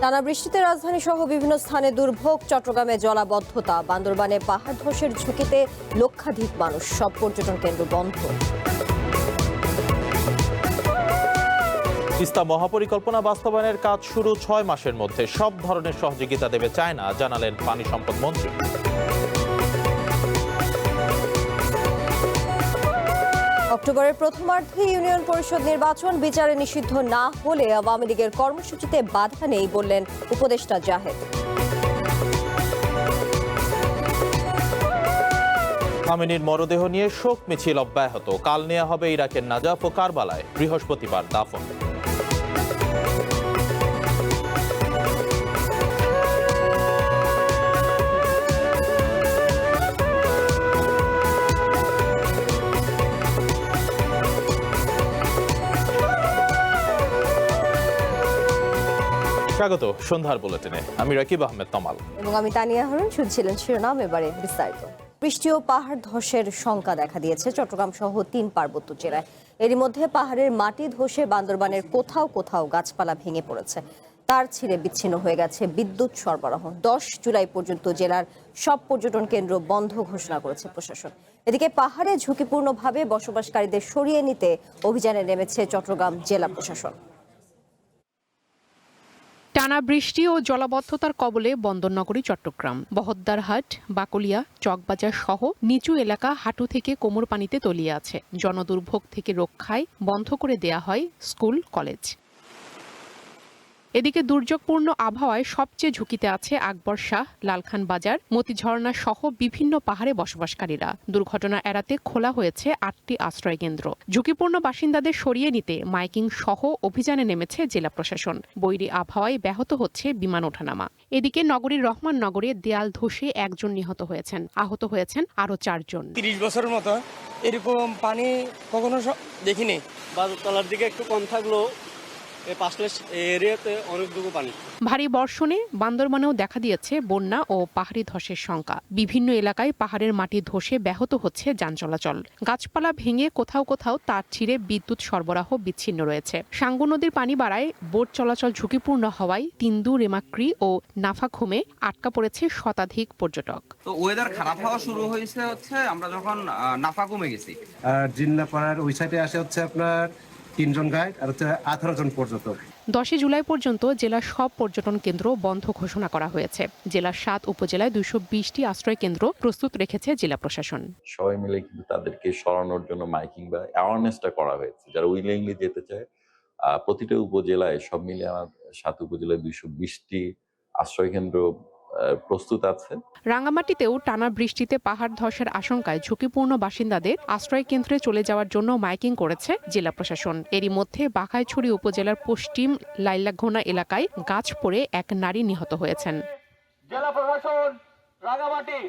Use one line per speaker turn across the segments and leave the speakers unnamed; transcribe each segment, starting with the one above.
টানা বৃষ্টিতে রাজধানী সহ বিভিন্ন স্থানে দুর্ভোগ, চট্টগ্রামে জলাবদ্ধতা, বান্দরবানে পাহাড় ধসের ঝুঁকিতে লক্ষাধিক মানুষ, সব পর্যটন কেন্দ্র বন্ধ।
তিস্তা মহাপরিকল্পনা বাস্তবায়নের কাজ শুরু 6 মাসের মধ্যে, সব ধরনের সহযোগিতা দেবে চায়না, জানালেন পানি সম্পদ মন্ত্রী।
অক্টোবরের প্রথমার্ধে ইউনিয়ন পরিষদ নির্বাচন, বিচারে নিষিদ্ধ না হলে আওয়ামী লীগের কর্মসূচিতে বাধা নেই বললেন উপদেষ্টা জাহেদ।
খামেনির মরদেহ নিয়ে শোক মিছিল অব্যাহত, কাল নেওয়া হবে ইরাকের নাজাফ ও কারবালায়, বৃহস্পতিবার দাফন। স্বাগত সন্ধ্যার বুলেটিনে, আমি রাকিব আহমেদ তমাল
এবং আমি তানিয়া হারুন। শুনছিলেন শিরোনাম, এবারে বিস্তারিত। বৃষ্টি ও পাহাড় ধসের শঙ্কা দেখা দিয়েছে চট্টগ্রাম সহ 3 পার্বত্য জেলায়। এরই মধ্যে পাহাড়ের মাটি ধসে বান্দরবানের কোথাও কোথাও গাছপালা ভেঙে পড়েছে, তার ছিঁড়ে বিচ্ছিন্ন হয়ে গেছে বিদ্যুৎ সরবরাহ। 10 জুলাই পর্যন্ত জেলার সব পর্যটন কেন্দ্র বন্ধ ঘোষণা করেছে প্রশাসন। এদিকে পাহাড়ে ঝুঁকিপূর্ণভাবে বসবাসকারীদের সরিয়ে নিতে অভিযানে নেমেছে চট্টগ্রাম জেলা প্রশাসন।
টানা বৃষ্টি ও জলাবদ্ধতার কবলে বন্দরনগরী চট্টগ্রাম। বহদ্দারহাট, বাকলিয়া, চকবাজার সহ নিচু এলাকা হাঁটু থেকে কোমর পানিতে তলিয়ে আছে। জনদুর্ভোগ থেকে রক্ষায় বন্ধ করে দেয়া হয় স্কুল, কলেজ। এদিকে দুর্যোগপূর্ণ আবহাওয়ায় সবচেয়ে ঝুঁকিতে আছে আকবর শাহ, লালখান বাজার, মতিঝর্ণা সহ বিভিন্ন পাহাড়ে বসবাসকারীরা। দুর্ঘটনা এড়াতে খোলা হয়েছে 8টি আশ্রয়কেন্দ্র। ঝুঁকিপূর্ণ বাসিন্দাদের সরিয়ে নিতে মাইকিং সহ অভিযানে নেমেছে জেলা প্রশাসন। বৈরী আবহাওয়ায় ব্যাহত হচ্ছে বিমান ওঠানামা। এদিকে নগরীর রহমান নগরে দেয়াল ধসে 1 জন নিহত হয়েছেন, আহত হয়েছেন আরও 4 জন।
30 বছরের মতো এরকম পানি কখনো দেখিনি।
বাজারতলার দিকে একটু কম থাকলেও এরিয়াতে অনেকটুকু পানি।
ভারী বর্ষণে বান্দরবানেও দেখা দিয়েছে বন্যা ও পাহাড়ি ধসের শঙ্কা। বিভিন্ন এলাকায় পাহাড়ের মাটি ধসে ব্যাহত হচ্ছে যান চলাচল। গাছপালা ভেঙে কোথাও কোথাও তার ছিঁড়ে বিদ্যুৎ সরবরাহ বিচ্ছিন্ন রয়েছে। সাঙ্গু নদীর পানি বাড়ায় বোট চলাচল ঝুঁকিপূর্ণ হওয়ায় তিন্দু, রেমাক্রি ও নাফাখুমে আটকা পড়েছে শতাধিক পর্যটক।
তো ওয়েদার খারাপ হওয়া শুরু হয়েছে আমরা যখন নাফাখুমে গেছি।
জিন্নাপাড়ার ওই সাইডে আসে আপনার 3 জন গাইড আর 18 জন পর্যটক।
10 জুলাই পর্যন্ত জেলার সব পর্যটন কেন্দ্র বন্ধ ঘোষণা করা হয়েছে। জেলার 7 উপজেলায় 220টি আশ্রয় কেন্দ্র প্রস্তুত রেখেছে জেলা প্রশাসন।
সবাই মিলে কিন্তু তাদেরকে সরানোর জন্য মাইকিং বা অ্যাওয়ারনেসটা করা হয়েছে। যারা উইলিংলি যেতে চায়, প্রতিটা উপজেলায় সব মিলে আমার 7 উপজেলায় 220টি আশ্রয় কেন্দ্র প্রস্তুত আছে।
রাঙ্গামাটিতেও টানা বৃষ্টিতে পাহাড় ধসের আশঙ্কায় ঝুঁকিপূর্ণ বাসিন্দাদের আশ্রয় কেন্দ্রে চলে যাওয়ার জন্য মাইকিং করেছে জেলা প্রশাসন। এরই মধ্যে বাঘাইছড়ি উপজেলার পশ্চিম লাইলাঘোনা এলাকায় গাছ পড়ে এক নারী নিহত হয়েছেন।
জেলা প্রশাসন রাঙ্গামাটি।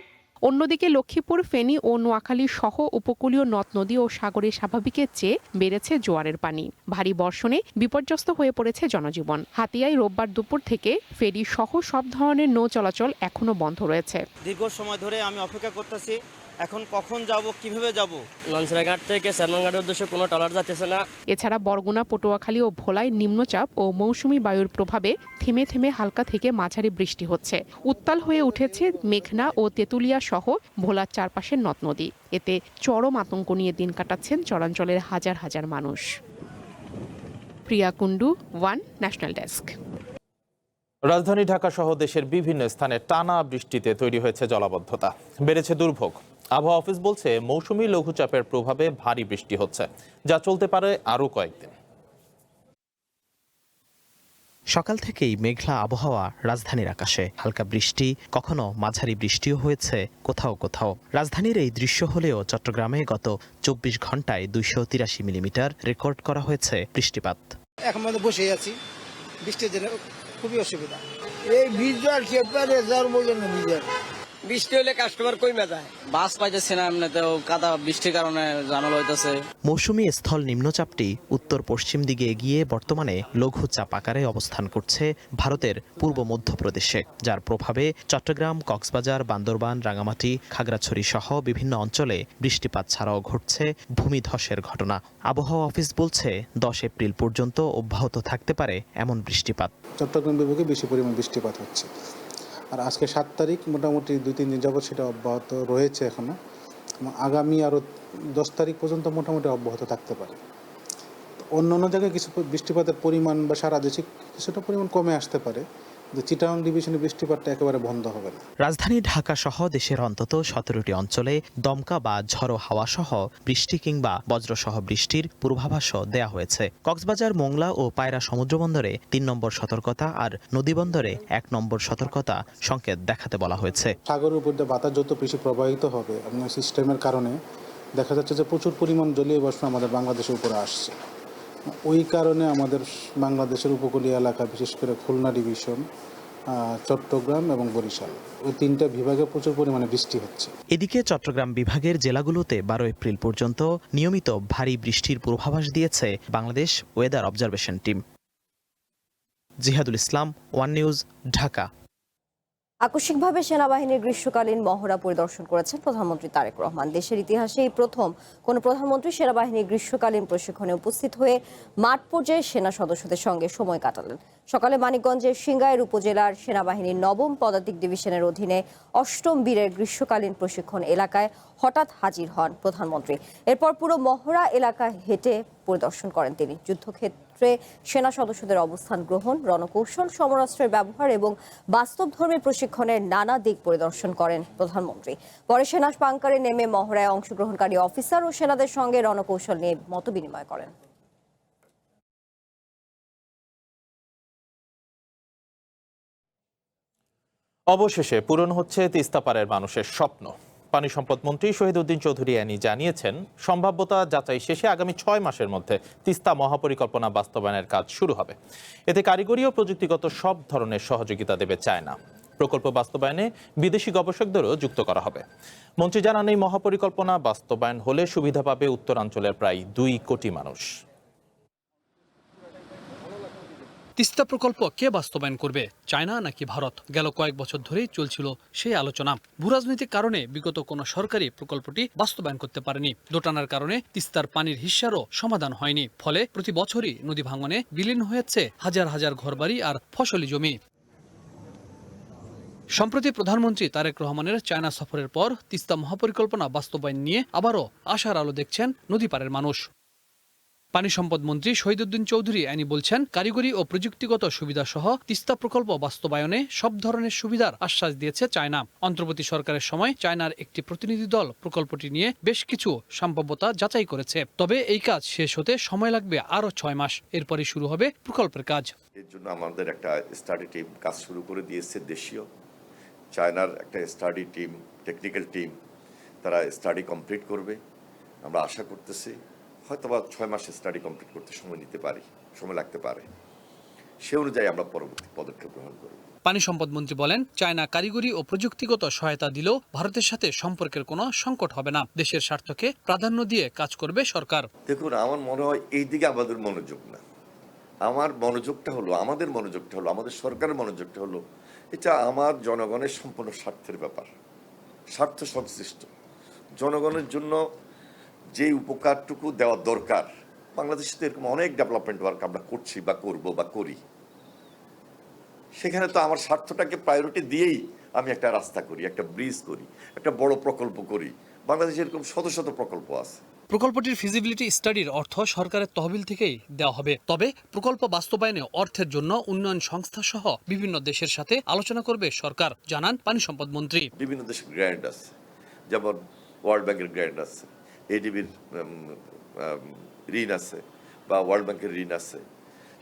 অন্যদিকে লক্ষ্মীপুর, ফেনী ও নোয়াখালী সহ উপকূলীয় নদ নদী ও সাগরে স্বাভাবিকের চেয়ে বেড়েছে জোয়ারের পানি। ভারী বর্ষণে বিপর্যস্ত হয়ে পড়েছে জনজীবন। হাতিয়ায় রোববার দুপুর থেকে ফেরি সহ সব ধরনের নৌ চলাচল এখনো বন্ধ রয়েছে।
দীর্ঘ সময় ধরে আমি অপেক্ষা করতেছি, এখন কখন যাব, কিভাবে যাব। লঞ্চরাঘাট থেকে স্যারমানঘাটের উদ্দেশ্যে কোনো ট্রলার যাচ্ছে না।
এছাড়া বরগুনা, পটুয়াখালী ও ভোলায় নিম্নচাপ ও মৌসুমী বায়ুর প্রভাবে থেমে থেমে হালকা থেকে মাঝারি বৃষ্টি হচ্ছে। উত্তাল হয়ে উঠেছে মেঘনা ও তেঁতুলিয়া সহ ভোলার চারপাশের নদ নদী। এতে চরম আতঙ্ক নিয়ে দিন কাটাচ্ছেন চরাঞ্চলের হাজার হাজার মানুষ। প্রিয়া কুন্ডু, ওয়ান ন্যাশনাল ডেস্ক।
রাজধানী ঢাকা সহ দেশের বিভিন্ন স্থানে টানা বৃষ্টিতে তৈরি হয়েছে জলাবদ্ধতা, বেড়েছে দুর্ভোগ। আবহাওয়া অফিস বলছে মৌসুমী লঘুচাপের প্রভাবে ভারী বৃষ্টি হচ্ছে, যা চলতে পারে আরও কয়েকদিন।
সকাল থেকেই মেঘলা আবহাওয়া রাজধানীর আকাশে। হালকা বৃষ্টি, কখনো মাঝারি বৃষ্টিও হয়েছে কোথাও কোথাও। রাজধানীর এই দৃশ্য হলেও চট্টগ্রামে গত 24 ঘন্টায় 283 মিলিমিটার রেকর্ড করা হয়েছে বৃষ্টিপাত।
এখন আমরা বসে আছি, বৃষ্টির জন্য খুবই অসুবিধা। এই ভিজুয়াল শেপারে যার বলেন ভিজুয়াল বৃষ্টি হলে কাস্টমার কমে যায়।
বাস পাইতেছি না, এমনিতেও কাদা বৃষ্টির কারণে ঝামেলা হইতেছে।
মৌসুমী স্থল নিম্নচাপটি উত্তর পশ্চিম দিকে এগিয়ে বর্তমানে লঘুচাপ আকারে অবস্থান করছে ভারতের পূর্ব মধ্যপ্রদেশে, যার প্রভাবে চট্টগ্রাম, কক্সবাজার, বান্দরবান, রাঙামাটি, খাগড়াছড়ি সহ বিভিন্ন অঞ্চলে বৃষ্টিপাত ছাড়াও ঘটছে ভূমিধসের ঘটনা। আবহাওয়া অফিস বলছে 10 এপ্রিল পর্যন্ত অব্যাহত থাকতে পারে এমন বৃষ্টিপাত।
চট্টগ্রাম বিভাগে বেশি পরিমাণ বৃষ্টিপাত হচ্ছে, আর আজকে 7 তারিখ মোটামুটি 2-3 দিন যাবত সেটা অব্যাহত রয়েছে এখনো। আগামী আরও 10 তারিখ পর্যন্ত মোটামুটি অব্যাহত থাকতে পারে। অন্য জায়গায় কিছু বৃষ্টিপাতের পরিমাণ বা সারা দেশে কিছুটা পরিমাণ কমে আসতে পারে, কিন্তু চিটাগাং ডিভিশনে বৃষ্টিপাতটা একেবারে বন্ধ হবে না।
রাজধানী ঢাকা সহ দেশের অন্তত 17টি অঞ্চলে দমকা বা ঝড়ো হাওয়া সহ বৃষ্টি কিংবা বজ্রসহ বৃষ্টির পূর্বাভাসও দেয়া হয়েছে। কক্সবাজার, মোংলা ও পায়রা সমুদ্রবন্দরে 3 নম্বর সতর্কতা আর নদীবন্দরে 1 নম্বর সতর্কতা সংকেত দেখাতে বলা হয়েছে।
সাগরের উপর দিয়ে বাতাস যত বেশি প্রবাহিত হবে এবং সিস্টেমের কারণে দেখা যাচ্ছে যে প্রচুর পরিমাণ জলীয় বাষ্প আমাদের বাংলাদেশের উপরে আসছে। ওই কারণে আমাদের বাংলাদেশের উপকূলীয় এলাকা, বিশেষ করে খুলনা ডিভিশন, চট্টগ্রাম এবং বরিশাল, ওই 3টা বিভাগে প্রচুর পরিমাণে বৃষ্টি হচ্ছে।
এদিকে চট্টগ্রাম বিভাগের জেলাগুলোতে 12 এপ্রিল পর্যন্ত নিয়মিত ভারী বৃষ্টির পূর্বাভাস দিয়েছে Bangladesh weather observation team. Jihadul Islam, one news, Dhaka.
আকস্মিকভাবে সেনাবাহিনীর গ্রীষ্মকালীন মহড়া পরিদর্শন করেছেন প্রধানমন্ত্রী তারেক রহমান। দেশের ইতিহাসে এই প্রথম কোন প্রধানমন্ত্রী সেনাবাহিনীর গ্রীষ্মকালীন প্রশিক্ষণে উপস্থিত হয়ে মাঠ পর্যায়ে সেনা সদস্যদের সঙ্গে সময় কাটালেন। সকালে মানিকগঞ্জের সিংগাইর উপজেলার সেনাবাহিনীর 9ম পদাতিক ডিভিশনের অধীনে 8ম বীরের গ্রীষ্মকালীন প্রশিক্ষণ এলাকায় হঠাৎ হাজির হন প্রধানমন্ত্রী। এরপর পুরো মহড়া এলাকা হেঁটে পরিদর্শন করেন তিনি। যুদ্ধক্ষেত্রে সেনা সদস্যদের অবস্থান গ্রহণ, রণকৌশল, সমরাস্ত্রের ব্যবহার এবং বাস্তবধর্মী প্রশিক্ষণের নানা দিক পরিদর্শন করেন প্রধানমন্ত্রী। পরে সেনা বাংকারে নেমে মহড়ায় অংশগ্রহণকারী অফিসার ও সেনাদের সঙ্গে রণকৌশল নিয়ে মতবিনিময় করেন।
অবশেষে পূরণ হচ্ছে তিস্তা পারের মানুষের স্বপ্ন। পানি সম্পদ মন্ত্রী শহীদউদ্দিন চৌধুরী এনি জানিয়েছেন, সম্ভাব্যতা যাচাই শেষে আগামী 6 মাসের মধ্যে তিস্তা মহাপরিকল্পনা বাস্তবায়নের কাজ শুরু হবে। এতে কারিগরি ও প্রযুক্তিগত সব ধরনের সহযোগিতা দেবে চায়না। প্রকল্প বাস্তবায়নে বিদেশি গবেষকদেরও যুক্ত করা হবে। মন্ত্রী জানান, এই মহাপরিকল্পনা বাস্তবায়ন হলে সুবিধা পাবে উত্তরাঞ্চলের প্রায় 2 কোটি মানুষ।
তিস্তা প্রকল্প কে বাস্তবায়ন করবে, চায়না নাকি ভারত? গেল কয়েক বছর ধরেই চলছিল সেই আলোচনা। ভূরাজনৈতিক কারণে বিগত কোনো সরকারি প্রকল্পটি বাস্তবায়ন করতে পারেনি। দোটানার কারণে তিস্তার পানির হিস্যারও সমাধান হয়নি। ফলে প্রতি বছরই নদী ভাঙনে বিলীন হয়েছে হাজার হাজার ঘরবাড়ি আর ফসলি জমি। সম্প্রতি প্রধানমন্ত্রী তারেক রহমানের চায়না সফরের পর তিস্তা মহাপরিকল্পনা বাস্তবায়ন নিয়ে আবারও আশার আলো দেখছেন নদী পারের মানুষ। পানি সম্পদ মন্ত্রী শহীদউদ্দিন চৌধুরী এনি বলছেন, কারিগরি ও প্রযুক্তিগত সুবিধা সহ তিস্তা প্রকল্প বাস্তবায়নে সব ধরনের সুবিধার আশ্বাস দিয়েছে চায়না। অন্তর্বর্তী সরকারের সময় চায়নার একটি প্রতিনিধি দল প্রকল্পটি নিয়ে বেশ কিছু সম্ভাব্যতা যাচাই করেছে। তবে এই কাজ শেষ হতে সময় লাগবে আরও 6 মাস। এরপরই শুরু হবে প্রকল্পের কাজ।
এর জন্য আমাদের একটা স্টাডি টিম কাজ শুরু করে দিয়েছে। দেশীয় চায়নার একটা স্টাডি টিম, টেকনিক্যাল টিম, তারা স্টাডি কমপ্লিট করবে। আমরা আশা করতেছি হয়তো বা 6 মাসে স্টাডি কমপ্লিট করতে সময় লাগতে পারে। সে অনুযায়ী আমরা পরবর্তী পদক্ষেপ গ্রহণ করব।
পানি সম্পদ মন্ত্রী বলেন, চায়না কারিগরি ও প্রযুক্তিগত সহায়তা দিলেও ভারতের সাথে সম্পর্কের কোনো সংকট হবে না। দেশের স্বার্থকে প্রাধান্য দিয়ে কাজ করবে সরকার।
দেখুন, আমার মনে হয় এই দিকে আমাদের মনোযোগ না। আমাদের মনোযোগটা হলো আমাদের সরকারের মনোযোগটা হলো এটা আমার জনগণের সম্পূর্ণ স্বার্থের ব্যাপার, স্বার্থ সংশ্লিষ্ট। জনগণের জন্য যে উপকারটুকু দেওয়া দরকার, বাংলাদেশে তো এরকম অনেক ডেভেলপমেন্ট ওয়ার্ক আমরা করছি বা করব বা করি, সেখানে তো আমার স্বার্থটাকে প্রায়োরিটি দিয়েই আমি একটা রাস্তা করি, একটা ব্রিজ করি, একটা বড় প্রকল্প করি। বাংলাদেশে এরকম শত শত প্রকল্প আছে।
প্রকল্পটির ফিজিবিলিটি স্টাডির অর্থ সরকারের তহবিল থেকেই দেওয়া হবে। তবে প্রকল্প বাস্তবায়নে অর্থের জন্য উন্নয়ন সংস্থা সহ বিভিন্ন দেশের সাথে আলোচনা করবে সরকার, জানান পানি সম্পদ মন্ত্রী।
বিভিন্ন দেশের গ্র্যান্ট আছে, যেমন ওয়ার্ল্ড ব্যাংকের গ্র্যান্ট আছে, এডিবির ঋণ আছে বা ওয়ার্ল্ড ব্যাংকের ঋণ আছে।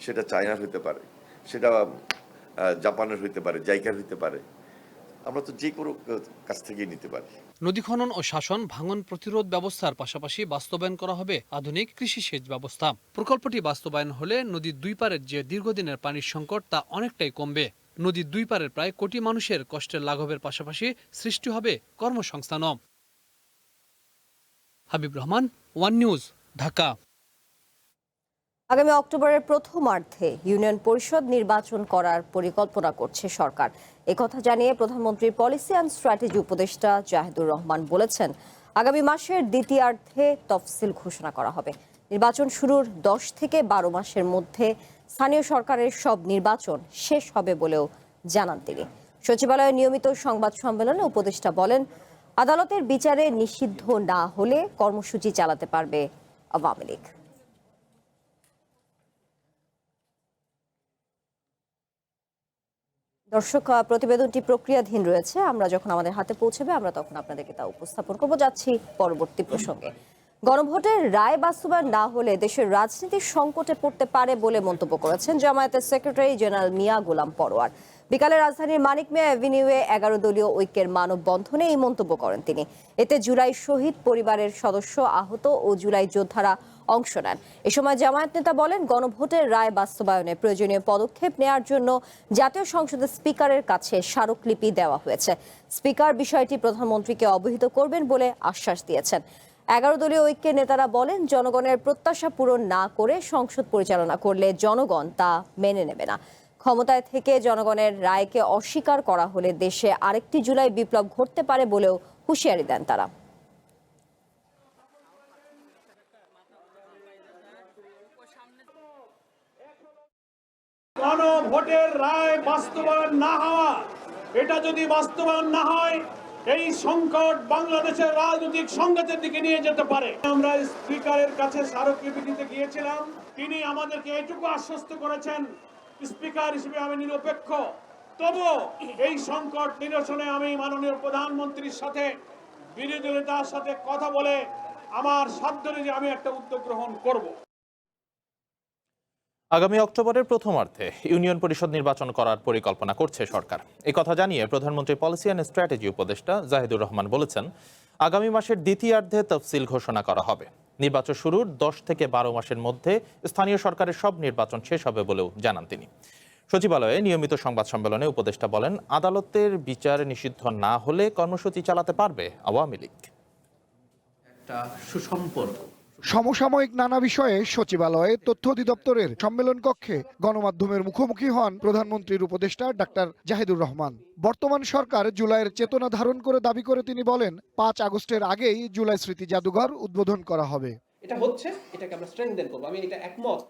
সেটা চায়নার হইতে পারে, সেটা জাপানের হইতে পারে, জাইকার হইতে পারে। আমরা তো যে কোনো কাছ থেকেই নিতে পারি।
নদী খনন ও শাসন ভাঙন প্রতিরোধ ব্যবস্থার পাশাপাশি বাস্তবায়ন করা হবে আধুনিক কৃষি সেচ ব্যবস্থা। প্রকল্পটি বাস্তবায়ন হলে নদীর 2 পারের যে দীর্ঘদিনের পানির সংকট তা অনেকটাই কমবে। নদীর দুই পারের প্রায় কোটি মানুষের কষ্টের লাঘবের পাশাপাশি সৃষ্টি হবে কর্মসংস্থানও। Habib Rahman, one news, Dhaka.
আগামী অক্টোবরের প্রথমার্ধে ইউনিয়ন পরিষদ নির্বাচন করার পরিকল্পনা করছে সরকার। একথা জানিয়ে প্রধানমন্ত্রীর পলিসি অ্যান্ড স্ট্র্যাটেজি উপদেষ্টা জাহিদুর রহমান বলেছেন, আগামী মাসের দ্বিতীয়ার্ধে তফসিল ঘোষণা করা হবে। নির্বাচন শুরুর 10 থেকে 12 মাসের মধ্যে স্থানীয় সরকারের সব নির্বাচন শেষ হবে বলেও জানান তিনি। সচিবালয়ে নিয়মিত সংবাদ সম্মেলনে উপদেষ্টা বলেন, আদালতের বিচারে নিষিদ্ধ না হলে কর্মসূচি চালাতে পারবে আওয়ামী লীগ। দর্শক, প্রতিবেদনটি প্রক্রিয়াধীন রয়েছে। আমরা যখন আমাদের হাতে পৌঁছবে আমরা তখন আপনাদেরকে তা উপস্থাপন করব। যাচ্ছি পরবর্তী প্রসঙ্গে। গণভোটের রায় বাস্তবায়ন না হলে দেশের রাজনীতি সংকটে পড়তে পারে বলে মন্তব্য করেছেন জামায়াতের সেক্রেটারি জেনারেল মিয়া গোলাম পরোয়ার। বিকালে রাজধানীর মানিক মিয়া অ্যাভিনিউয়ে 11 দলীয় ঐক্যের মানববন্ধনে এই মন্তব্য করেন তিনি। এতে জুলাই শহীদ পরিবারের সদস্য, আহত ও জুলাই যোদ্ধারা অংশ নেন। এ সময় জামায়াত নেতা বলেন, গণভোটের রায় বাস্তবায়নে প্রয়োজনীয় পদক্ষেপ নেওয়ার জন্য জাতীয় সংসদের স্পিকারের কাছে স্মারকলিপি দেওয়া হয়েছে। স্পিকার বিষয়টি প্রধানমন্ত্রীকে অবহিত করবেন বলে আশ্বাস দিয়েছেন। 11 দলীয় ঐক্যের নেতারা বলেন, জনগণের প্রত্যাশা পূরণ না করে সংসদ পরিচালনা করলে জনগণ তা মেনে নেবে না। ক্ষমতায় থেকে জনগণের রায়কে অস্বীকার করা হলে দেশে আরেকটি জুলাই বিপ্লব ঘটতে পারে বলেও হুঁশিয়ারি দেন তারা।
গণভোটের রায় বাস্তবায়ন না হওয়া, এটা যদি বাস্তবায়ন না হয় এই সংকট বাংলাদেশের রাজনৈতিক সংঘাতের দিকে নিয়ে যেতে পারে। আমরা স্পিকারের কাছে স্মারকলিপি দিতে গিয়েছিলাম, তিনি আমাদেরকে এটুকু আশ্বস্ত করেছেন, স্পিকার হিসেবে আমি নিরপেক্ষ, তবুও এই সংকট নিরসনে আমি মাননীয় প্রধানমন্ত্রীর সাথে বিরোধী নেতার সাথে কথা বলে আমার সাধ্য অনুযায়ী আমি একটা উদ্যোগ গ্রহণ করব।
আগামী অক্টোবরের প্রথমার্ধে ইউনিয়ন পরিষদ নির্বাচন করার পরিকল্পনা করছে সরকার। একথা জানিয়ে প্রধানমন্ত্রীর পলিসি অ্যান্ড স্ট্র্যাটেজি উপদেষ্টা জাহিদুর রহমান বলেছেন, আগামী মাসের দ্বিতীয়ার্ধে তফসিল ঘোষণা করা হবে। নির্বাচন শুরুর 10 থেকে 12 মাসের মধ্যে স্থানীয় সরকারের সব নির্বাচন শেষ হবে বলেও জানান তিনি। সচিবালয়ে নিয়মিত সংবাদ সম্মেলনে উপদেষ্টা বলেন, আদালতের বিচার নিষিদ্ধ না হলে কর্মসূচি চালাতে পারবে আওয়ামী লীগ।
একটা সুসম্পর্ক
সমসাময়িক নানা বিষয়ে সচিবালয়ে তথ্য অধিদপ্তরের সম্মেলন কক্ষে গণমাধ্যমের মুখোমুখি হন প্রধানমন্ত্রীর উপদেষ্টা ডাক্তার জাহিদুর রহমান। বর্তমান সরকার জুলাইয়ের চেতনা ধারণ করে দাবি করে তিনি বলেন, 5 আগস্টের আগেই জুলাই স্মৃতি জাদুঘর উদ্বোধন করা হবে।
এটা হচ্ছে, এটাকে আমরা স্ট্রেংথেন করব, আমি এটা একমত।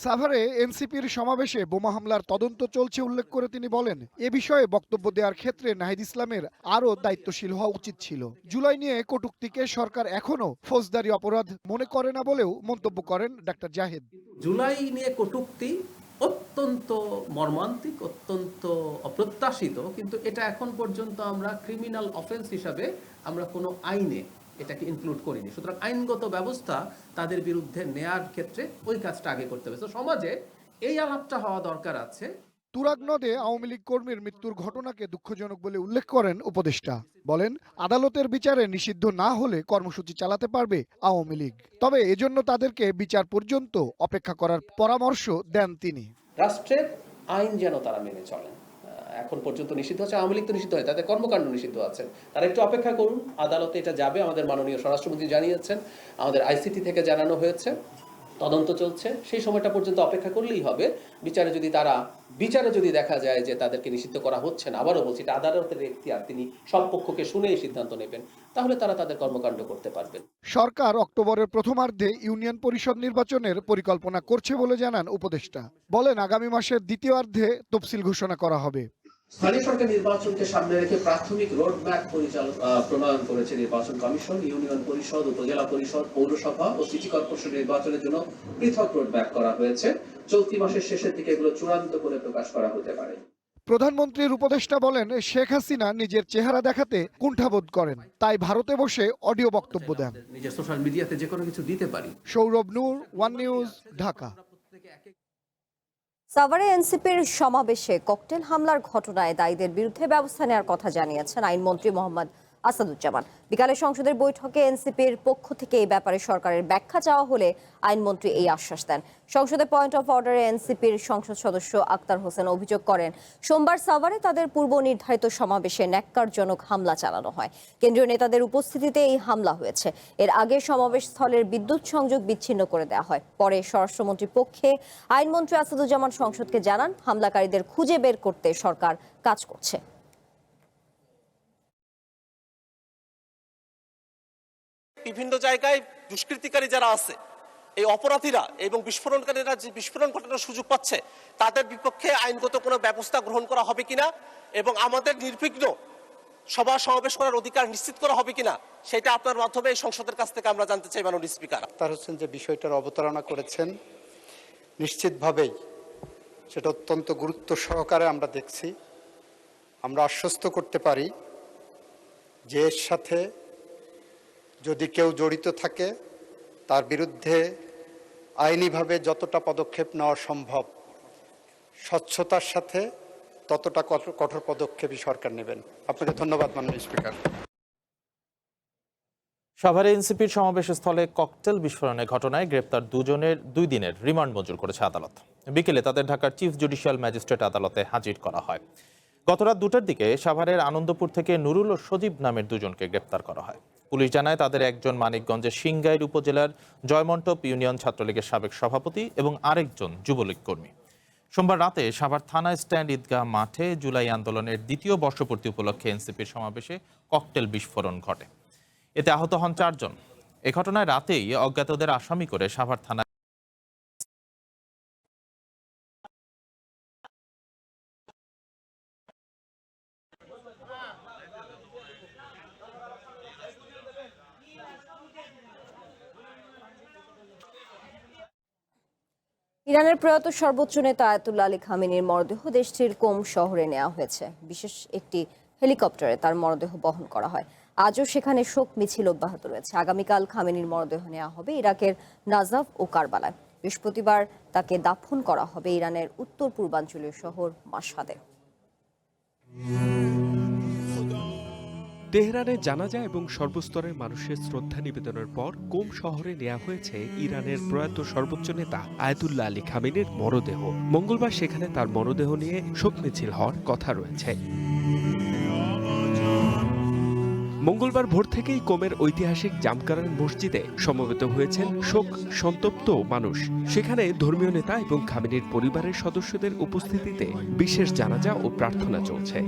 সাভারে এনসিপির সমাবেশে বোমা হামলার তদন্ত চলছে উল্লেখ করে তিনি বলেন, এ বিষয়ে বক্তব্য দেওয়ার ক্ষেত্রে নাহিদ ইসলামের আরও দায়িত্বশীল হওয়া উচিত ছিল। জুলাই নিয়ে কটূক্তিকে সরকার এখনো ফৌজদারি অপরাধ মনে করে না বলেও মন্তব্য করেন ডাক্তার জাহিদ।
জুলাই নিয়ে কটূক্তি অত্যন্ত মর্মান্তিক, অত্যন্ত অপ্রত্যাশিত, কিন্তু এটা এখন পর্যন্ত আমরা ক্রিমিনাল অফেন্স হিসাবে আমরা কোনো আইনে এটাকে ইনক্লুড করিনি। সুতরাং আইনগত ব্যবস্থা তাদের বিরুদ্ধে নেয়ার ক্ষেত্রে ওই কাজটা আগে করতে হবে। তো সমাজে এই আলাপটা হওয়া দরকার আছে।
তুরাগ নদে আওয়ামী লীগ কর্মীর মৃত্যুর ঘটনাকে দুঃখজনক বলে উল্লেখ করেন উপদেষ্টা। বলেন, আদালতের বিচারে নিষিদ্ধ না হলে কর্মসূচি চালাতে পারবে আওয়ামী লীগ, তবে এজন্য তাদেরকে বিচার পর্যন্ত অপেক্ষা করার পরামর্শ দেন তিনি।
রাষ্ট্রের আইন যেন তারা মেনে চলেন। এখন পর্যন্ত নিষিদ্ধ আছে, আওয়ামী লীগ তো নিষিদ্ধ হয়, তাদের কর্মকাণ্ড নিষিদ্ধ আছে, তারা একটু অপেক্ষা করুন। আদালতে এটা যাবে, আমাদের মাননীয় স্বরাষ্ট্রমন্ত্রী জানিয়েছেন, আমাদের আইসিটি থেকে জানানো হয়েছে, তদন্ত চলছে, সেই সময়টা পর্যন্ত অপেক্ষা করলেই হবে। বিচারে যদি দেখা যায় যে তাদেরকে নিষিদ্ধ করা হচ্ছে না, আবারও বলছি এটা আদালতের এখতিয়ার, তিনি সব পক্ষকে শুনেই সিদ্ধান্ত নেবেন, তাহলে তারা তাদের কর্মকাণ্ড করতে পারবেন।
সরকার অক্টোবরের প্রথমার্ধে ইউনিয়ন পরিষদ নির্বাচনের পরিকল্পনা করছে বলে জানান উপদেষ্টা। বলেন, আগামী মাসের দ্বিতীয়ার্ধে তফসিল ঘোষণা করা হবে।
স্থানীয় সরকার নির্বাচনকে সামনে রেখে প্রাথমিক রোডম্যাপ প্রণয়ন করেছে নির্বাচন কমিশন। ইউনিয়ন পরিষদ, উপজেলা পরিষদ, পৌরসভা ও সিটি কর্পোরেশন নির্বাচনের জন্য পৃথক রোডম্যাপ করা হয়েছে। চলতি মাসের শেষের দিকে এগুলো চূড়ান্ত করে প্রকাশ করা হতে পারে।
প্রধানমন্ত্রীর উপদেষ্টা বলেন, শেখ হাসিনা নিজের চেহারা দেখাতে কুণ্ঠাবোধ করেন, তাই ভারতে বসে অডিও বক্তব্য দেন।
নিজের সোশ্যাল মিডিয়াতে যে কোনো কিছু দিতে পারি।
সৌরভ নূর, ওয়ান নিউজ, ঢাকা।
সাভারে এনসিপির সমাবেশে ককটেল হামলার ঘটনায় দায়ীদের বিরুদ্ধে ব্যবস্থা নেওয়ার কথা জানিয়েছেন আইনমন্ত্রী মোহাম্মদ আসাদুজ্জামান। বিকালে সংসদের বৈঠকে এনসিপির পক্ষ থেকে এই ব্যাপারে সরকারের ব্যাখ্যা চাওয়া হলে আইনমন্ত্রী এই আশ্বাস দেন। সংসদে পয়েন্ট অফ অর্ডারে এনসিপির সংসদ সদস্য আক্তার হোসেন অভিযোগ করেন, সোমবার সাভারে তাদের পূর্ব নির্ধারিত সমাবেশে ন্যাক্কারজনক হামলা চালানো হয়। কেন্দ্রীয় নেতাদের উপস্থিতিতে এই হামলা হয়েছে। এর আগে সমাবেশ স্থলের বিদ্যুৎ সংযোগ বিচ্ছিন্ন করে দেওয়া হয়। পরে স্বরাষ্ট্রমন্ত্রীর পক্ষে আইনমন্ত্রী আসাদুজ্জামান সংসদকে জানান, হামলাকারীদের খুঁজে বের করতে সরকার কাজ করছে।
বিভিন্ন জায়গায় দুষ্কৃতিকারী যারা আছে, এই অপরাধীরা এবং বিস্ফোরণকারীরা যে বিস্ফোরণ ঘটানোর সুযোগ পাচ্ছে, তাদের বিপক্ষে আইনগত কোনো ব্যবস্থা গ্রহণ করা হবে কিনা এবং আমাদের নির্বিঘ্ন সভা সমাবেশ করার অধিকার নিশ্চিত করা হবে কিনা, সেটা আপনার মাধ্যমে এই সংসদের কাছ থেকে আমরা জানতে চাই। মাননীয় স্পিকার,
আক্তার হোসেন যে বিষয়টার অবতারণা করেছেন, নিশ্চিতভাবেই সেটা অত্যন্ত গুরুত্ব সহকারে আমরা দেখছি। আমরা আশ্বস্ত করতে পারি যে এর সাথে যদি কেউ জড়িত থাকে, তার বিরুদ্ধে আইনিভাবে যতটা পদক্ষেপ নেওয়া সম্ভব, স্বচ্ছতার সাথে ততটা কঠোর পদক্ষেপই সরকার নেবেন। আপনাকে ধন্যবাদ মাননীয় স্পিকার।
সাভারে এনসিপির সমাবেশ স্থলে ককটেল বিস্ফোরণের ঘটনায় গ্রেপ্তার দুজনের 2 দিনের রিমান্ড মঞ্জুর করেছে আদালত। বিকেলে তাদের ঢাকার চিফ জুডিশিয়াল ম্যাজিস্ট্রেট আদালতে হাজির করা হয়। গতরাত 2টার দিকে সাভারের আনন্দপুর থেকে নুরুল ও সজীব নামের দুজনকে গ্রেপ্তার করা হয়। পুলিশ জানায়, তাদের একজন মানিকগঞ্জের সিংগাইর উপজেলার জয়মন্টপ ইউনিয়ন ছাত্রলীগের সাবেক সভাপতি এবং আরেকজন যুবলীগ কর্মী। সোমবার রাতে সাভার থানা স্ট্যান্ড ঈদগাহ মাঠে জুলাই আন্দোলনের 2য় বর্ষপূর্তি উপলক্ষে এনসিপির সমাবেশে ককটেল বিস্ফোরণ ঘটে। এতে আহত হন 4 জন। এ ঘটনায় রাতেই অজ্ঞাতদের আসামি করে সাভার থানা
ইরানের প্রয়াত সর্বোচ্চ নেতা আয়াতুল্লাহ আলী খামেনির মরদেহ দেশটির কোম শহরে নেওয়া হয়েছে। বিশেষ একটি হেলিকপ্টারে তার মরদেহ বহন করা হয়। আজও সেখানে শোক মিছিল অব্যাহত রয়েছে। আগামীকাল খামেনির মরদেহ নেওয়া হবে ইরাকের নাজাফ ও কারবালায়। বৃহস্পতিবার তাকে দাফন করা হবে ইরানের উত্তর পূর্বাঞ্চলীয় শহর মাশহাদে।
তেহরানে জানাজা এবং সর্বস্তরের মানুষের শ্রদ্ধা নিবেদনের পর কোম শহরে নেওয়া হয়েছে ইরানের প্রয়াত সর্বোচ্চ নেতা আয়াতুল্লাহ আলী খামেনির মরদেহ। মঙ্গলবার সেখানে তার মরদেহ নিয়ে শোক মিছিল হওয়ার কথা রয়েছে। মঙ্গলবার ভোর থেকেই কোমের ঐতিহাসিক জামকারান মসজিদে সমবেত হয়েছেন শোক সন্তপ্ত মানুষ। সেখানে ধর্মীয় নেতা এবং খামেনির পরিবারের সদস্যদের উপস্থিতিতে বিশেষ জানাজা ও প্রার্থনা চলছে।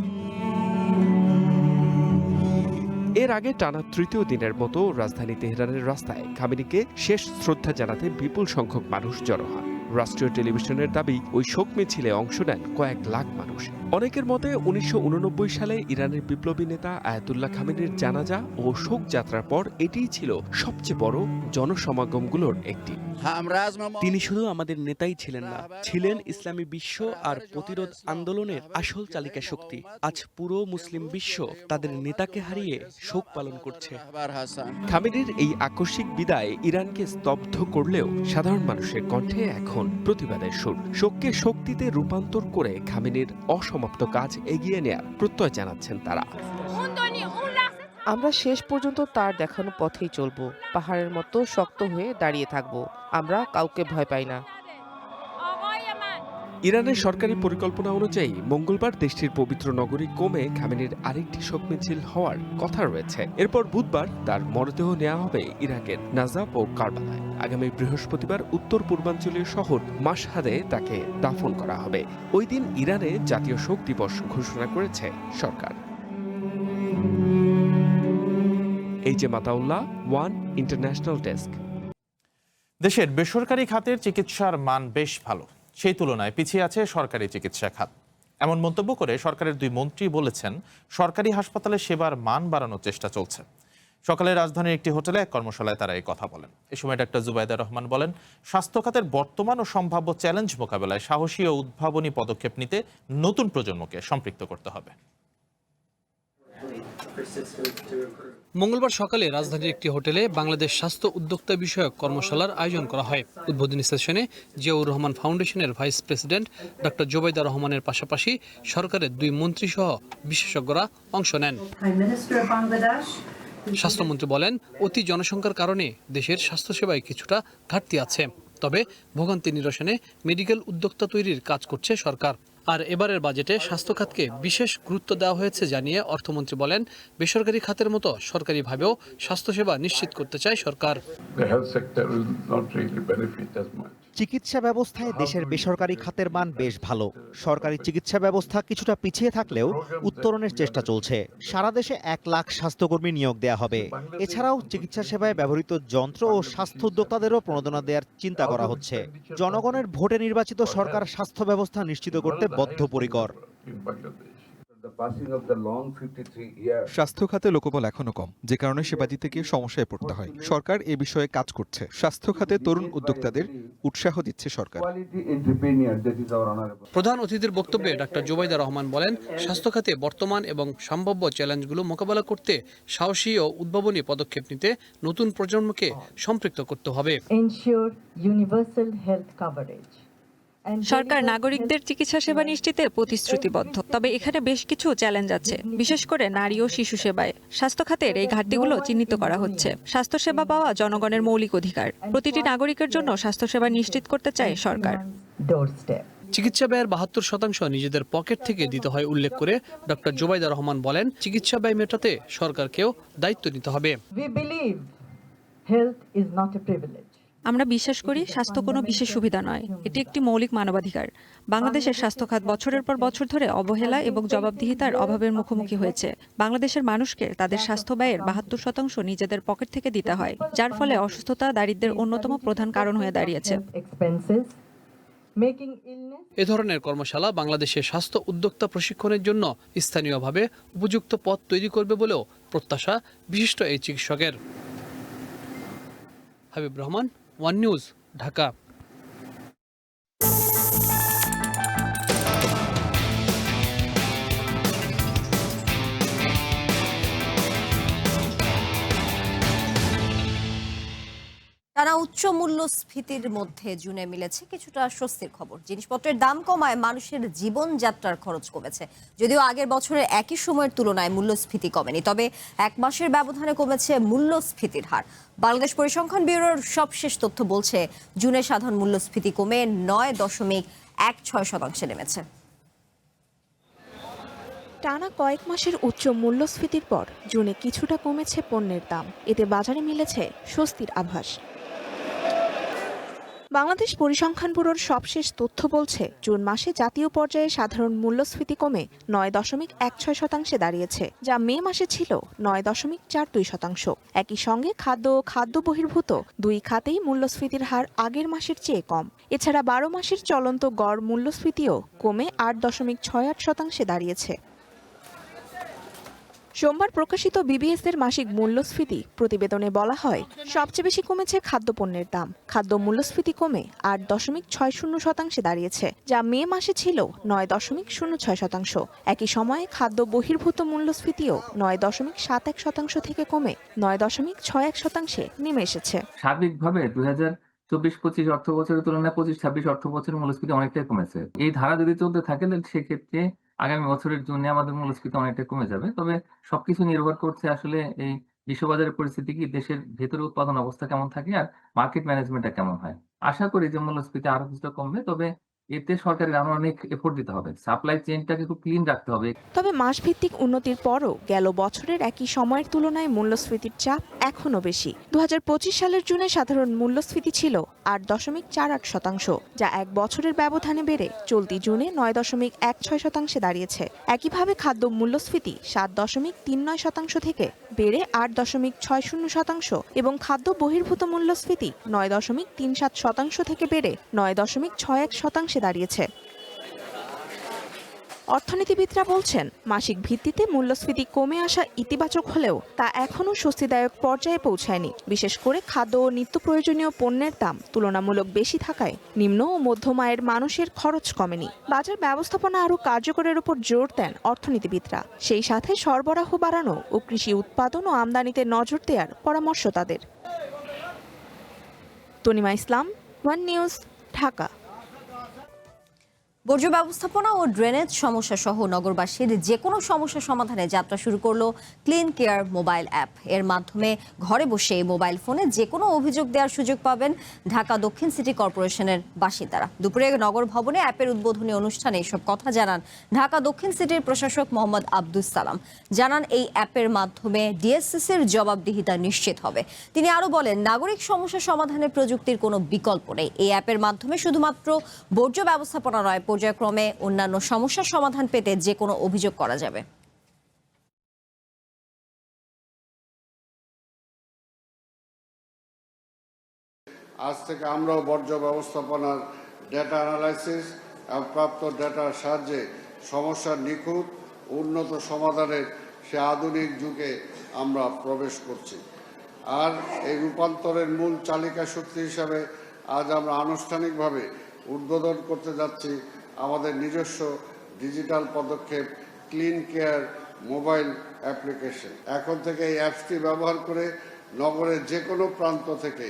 এর আগে টানা 3য় দিনের মতো রাজধানী তেহরানের রাস্তায় খামেনিকে শেষ শ্রদ্ধা জানাতে বিপুল সংখ্যক মানুষ জড়ো হয়। রাষ্ট্রীয় টেলিভিশনের দাবি, ওই শোক মিছিলে অংশ নেন কয়েক লাখ মানুষ। অনেকের মতে 1989 সালে ইরানের বিপ্লবী নেতা আয়াতুল্লাহ খামেনির জানাজা ও শোক যাত্রার পর এটিই ছিল সবচেয়ে বড় জনসমাগমগুলোর একটি।
তিনি শুধু আমাদের নেতাই ছিলেন না, ছিলেন ইসলামী বিশ্ব আর প্রতিরোধ আন্দোলনের আসল চালিকা শক্তি। আজ পুরো মুসলিম বিশ্ব তাদের নেতাকে হারিয়ে শোক পালন করছে।
খামেনির এই আকস্মিক বিদায় ইরানকে স্তব্ধ করলেও সাধারণ মানুষের কণ্ঠে এখন প্রতিবাদের সুর। শোককে শক্তিতে রূপান্তর করে খামেনির অসমাপ্ত কাজ এগিয়ে নেয়ার প্রত্যয় জানাচ্ছেন তারা।
আমরা শেষ পর্যন্ত তার দেখানো পথেই চলব, পাহাড়ের মতো শক্ত হয়ে দাঁড়িয়ে থাকব। আমরা কাউকে ভয় পাই না।
ইরানের সরকারি পরিকল্পনা অনুযায়ী মঙ্গলবার দেশটির পবিত্র নগরী কোমে খামেনির আরেকটি শোক মিছিল হওয়ার কথা রয়েছে। এরপর বুধবার তার মরদেহ নেওয়া হবে ইরাকের নাজাফ ও কারবালায়। আগামী বৃহস্পতিবার উত্তর পূর্বাঞ্চলীয় শহর মাশহাদে তাকে দাফন করা হবে। ওই দিন ইরানে জাতীয় শোক দিবস ঘোষণা করেছে সরকার। এই যে মাতাউল্লাহ, ওয়ান ইন্টারন্যাশনাল ডেস্ক।
দেশের বেসরকারি খাতের চিকিৎসার মান বেশ ভালো, সেই তুলনায় পিছিয়ে আছে সরকারি চিকিৎসা খাত। এমন মন্তব্য করে সরকারের 2 মন্ত্রী বলেছেন, সরকারি হাসপাতালে সেবার মান বাড়ানোর চেষ্টা চলছে। সকালে রাজধানীর একটি হোটেলে এক কর্মশালায় তারা এই কথা বলেন। এ সময় ডাক্তার জুবাইদা রহমান বলেন, স্বাস্থ্য খাতের বর্তমান ও সম্ভাব্য চ্যালেঞ্জ মোকাবেলায় সাহসী ও উদ্ভাবনী পদক্ষেপ নিতে নতুন প্রজন্মকে সম্পৃক্ত করতে হবে।
মঙ্গলবার সকালে রাজধানীর একটি হোটেলে বাংলাদেশ স্বাস্থ্য উদ্যোক্তা বিষয়ক কর্মশালার আয়োজন করা হয়। উদ্বোধনী সেশনে জিয়াউর রহমান ফাউন্ডেশনের ভাইস প্রেসিডেন্ট ডক্টর জোবাইদা রহমানের পাশাপাশি সরকারের 2 মন্ত্রী সহ বিশেষজ্ঞরা অংশ নেন। স্বাস্থ্যমন্ত্রী বলেন, অতি জনসংখ্যার কারণে দেশের স্বাস্থ্যসেবায় কিছুটা ঘাটতি আছে, তবে ভোগান্তি নিরসনে মেডিকেল উদ্যোক্তা তৈরির কাজ করছে সরকার। আর এবারের বাজেটে স্বাস্থ্য খাতকে বিশেষ গুরুত্ব দেওয়া হয়েছে জানিয়ে অর্থমন্ত্রী বলেন, বেসরকারি খাতের মতো সরকারিভাবেও স্বাস্থ্যসেবা নিশ্চিত করতে চায় সরকার।
চিকিৎসা ব্যবস্থায় দেশের বেসরকারি খাতের মান বেশ ভালো। সরকারি চিকিৎসা ব্যবস্থা কিছুটা পিছিয়ে থাকলেও উত্তরণের চেষ্টা চলছে। সারা দেশে 1 লাখ স্বাস্থ্যকর্মী নিয়োগ দেয়া হবে। এছাড়াও চিকিৎসা সেবায় ব্যবহৃত যন্ত্র ও স্বাস্থ্য উদ্যোক্তাদেরও প্রণোদনা দেওয়ার চিন্তা করা হচ্ছে। জনগণের ভোটে নির্বাচিত সরকার স্বাস্থ্য ব্যবস্থা নিশ্চিত করতে বদ্ধপরিকর।
স্বাস্থ্য খাতে লোকবল এখনো কম, যে কারণে সেবা দিতে গিয়ে সমস্যায় পড়তে হয়। সরকার এ বিষয়ে কাজ করছে। স্বাস্থ্য খাতে তরুণ উদ্যোক্তাদের উৎসাহ দিচ্ছে সরকার।
প্রধান অতিথির বক্তব্যে ডক্টর জোবাইদা রহমান বলেন, স্বাস্থ্য খাতে বর্তমান এবং সম্ভাব্য চ্যালেঞ্জগুলো মোকাবেলা করতে সাহসী ও উদ্ভাবনী পদক্ষেপ নিতে নতুন প্রজন্মকে সম্পৃক্ত করতে হবে।
সরকার নাগরিকদের চিকিৎসা সেবা নিশ্চিতে প্রতিশ্রুতিবদ্ধ, তবে এখানে বেশ কিছু চ্যালেঞ্জ আছে, বিশেষ করে নারী ও শিশু সেবায়। স্বাস্থ্য খাতের এই ঘাটতিগুলো চিহ্নিত করা হচ্ছে। স্বাস্থ্যসেবা পাওয়া জনগণের মৌলিক অধিকার। প্রতিটি নাগরিকের জন্য স্বাস্থ্যসেবা নিশ্চিত করতে চায় সরকার।
চিকিৎসা ব্যয়ের 72% নিজেদের পকেট থেকে দিতে হয় উল্লেখ করে ডক্টর জোবাইদা রহমান বলেন, চিকিৎসা ব্যয় মেটাতে সরকারকেও দায়িত্ব নিতে হবে।
আমরা বিশ্বাস করি স্বাস্থ্য কোনো বিশেষ সুবিধা নয়, এটি একটি মৌলিক মানবাধিকার। বাংলাদেশের স্বাস্থ্য খাত বছরের পর বছর ধরে অবহেলা এবং জবাবদিহিতার অভাবের মুখোমুখি হয়েছে। বাংলাদেশের মানুষকে তাদের স্বাস্থ্য ব্যয়ের 72% নিজেদের পকেট থেকে দিতে হয়, যার ফলে অসুস্থতা দারিদ্র্যের অন্যতম প্রধান কারণ হয়ে দাঁড়িয়েছে।
এ ধরনের কর্মশালা বাংলাদেশের স্বাস্থ্য উদ্যোক্তা প্রশিক্ষণের জন্য স্থানীয়ভাবে উপযুক্ত পথ তৈরি করবে বলেও প্রত্যাশা বিশিষ্ট এই চিকিৎসকের। Habib Rahman, one news, Dhaka.
টানা উচ্চ মূল্যস্ফীতির মধ্যে জুনে মিলেছে কিছুটা স্বস্তির খবর। জিনিসপত্রের দাম কমায় মানুষের জীবনযাত্রার খরচ কমেছে। যদিও আগের বছরের একই সময়ের তুলনায় মূল্যস্ফীতি কমেনি, তবে 1 মাসের ব্যবধানে কমেছে মূল্যস্ফীতির হার। বাংলাদেশ পরিসংখ্যান ব্যুরোর সবশেষ তথ্য বলছে, জুনে সাধারণ মূল্যস্ফীতি কমে 9.16% নেমেছে।
টানা কয়েক মাসের উচ্চ মূল্যস্ফীতির পর জুনে কিছুটা কমেছে পণ্যের দাম। এতে বাজারে মিলেছে স্বস্তির আভাস। বাংলাদেশ পরিসংখ্যান ব্যুরোর সবশেষ তথ্য বলছে, জুন মাসে জাতীয় পর্যায়ে সাধারণ মূল্যস্ফীতি কমে 9.16% দাঁড়িয়েছে, যা মে মাসে ছিল 9.42%। একই সঙ্গে খাদ্য ও খাদ্য বহির্ভূত 2 খাতেই মূল্যস্ফীতির হার আগের মাসের চেয়ে কম। এছাড়া 12 মাসের চলন্ত গড় মূল্যস্ফীতিও কমে 8.68% দাঁড়িয়েছে। সোমবার প্রকাশিত বিবিএস-এর মাসিক মূল্যস্ফীতি প্রতিবেদনে বলা হয়, সবচেয়ে বেশি কমেছে খাদ্যপণ্যের দাম। খাদ্য মূল্যস্ফীতি কমে 8.60% দাঁড়িয়েছে, যা মে মাসে ছিল 9.06%। একই সময়ে খাদ্য বহির্ভূত মূল্যস্ফীতিও 9.71% থেকে কমে 9.61% নেমে এসেছে।
সার্বিকভাবে 2024-25 অর্থ বছরের তুলনায় 25-26 অর্থ বছরের মূল্যস্ফীতি অনেকটাই কমেছে। এই ধারা যদি চলতে থাকে তাহলে সেক্ষেত্রে আগামী বছরের জন্য আমাদের মূল্যস্ফীতি অনেকটা কমে যাবে। তবে সবকিছু নির্ভর করছে আসলে এই বিশ্ববাজারের পরিস্থিতি কি, দেশের ভেতরে উৎপাদন অবস্থা কেমন থাকে আর মার্কেট ম্যানেজমেন্টটা কেমন হয়। আশা করি যে মূল্যস্ফীতি আরো কিছুটা কমবে, তবে এতে সরকারের আরো অনেক এফোর্ট দিতে হবে। সাপ্লাই চেইনটাকে খুব ক্লিন রাখতে হবে।
তবে মাসভিত্তিক উন্নতির পরও গেল বছরের একই সময়ের তুলনায় মূল্যস্ফীতির চাপ এখনো বেশি। 2025 সালের জুনে সাধারণ মূল্যস্ফীতি ছিল 8.48%, যা 1 বছরের ব্যবধানে বেড়ে চলতি জুনে 9.16% দাঁড়িয়েছে। একইভাবে খাদ্য মূল্যস্ফীতি 7.39% থেকে বেড়ে 8.60% এবং খাদ্য বহির্ভূত মূল্যস্ফীতি 9.37% থেকে বেড়ে 9.61% দাঁড়িয়েছে। অর্থনীতিবিদরা বলছেন মাসিক ভিত্তিতে মূল্যস্ফীতি কমে আসা ইতিবাচক হলেও তা এখনও স্বস্তিদায়ক পর্যায়ে পৌঁছায়নি। বিশেষ করে খাদ্য ও নিত্য প্রয়োজনীয় পণ্যের দাম তুলনামূলক বেশি থাকায় নিম্ন ও মধ্যম আয়ের মানুষের খরচ কমেনি। বাজার ব্যবস্থাপনা আরও কার্যকরের উপর জোর দেন অর্থনীতিবিদরা। সেই সাথে সরবরাহ বাড়ানো ও কৃষি উৎপাদন ও আমদানিতে নজর দেওয়ার পরামর্শ তাদের। তনিমা ইসলাম, ওয়ান নিউজ, ঢাকা।
বর্জ্য ব্যবস্থাপনা ও ড্রেনেজ সমস্যা সহ নগরবাসীর যে কোনো সমস্যা সমাধানে যাত্রা শুরু করলো ক্লিন কেয়ার মোবাইল অ্যাপ। এর মাধ্যমে ঘরে বসে মোবাইল ফোনে যে কোনো অভিযোগ দেওয়ার সুযোগ পাবেন ঢাকা দক্ষিণ সিটি কর্পোরেশনের বাসিন্দারা। দুপুরে নগর ভবনে অ্যাপের উদ্বোধনী অনুষ্ঠানে এসব কথা জানান ঢাকা দক্ষিণ সিটির প্রশাসক মোহাম্মদ আব্দুস সালাম। জানান এই অ্যাপের মাধ্যমে ডিএসসিসির জবাবদিহিতা নিশ্চিত হবে। তিনি আরও বলেন, নাগরিক সমস্যা সমাধানে প্রযুক্তির কোনো বিকল্প নেই। এই অ্যাপের মাধ্যমে শুধুমাত্র বর্জ্য ব্যবস্থাপনা নয়, পর্যায়ক্রমে অন্যান্য সমস্যার সমাধান পেতে যে কোনো অভিযোগ করা যাবে।
আজ থেকে আমরাও বর্জ্য ব্যবস্থাপনার ডেটা অ্যানালাইসিস এবং প্রাপ্ত ডেটার সাহায্যে সমস্যার নিখুঁত উন্নত সমাধানের সে আধুনিক যুগে আমরা প্রবেশ করছি। আর এই রূপান্তরের মূল চালিকা শক্তি হিসাবে আজ আমরা আনুষ্ঠানিকভাবে উদ্বোধন করতে যাচ্ছি আমাদের নিজস্ব ডিজিটাল পদক্ষেপ ক্লিন কেয়ার মোবাইল অ্যাপ্লিকেশন। এখন থেকে এই অ্যাপসটি ব্যবহার করে নগরের যে কোনো প্রান্ত থেকে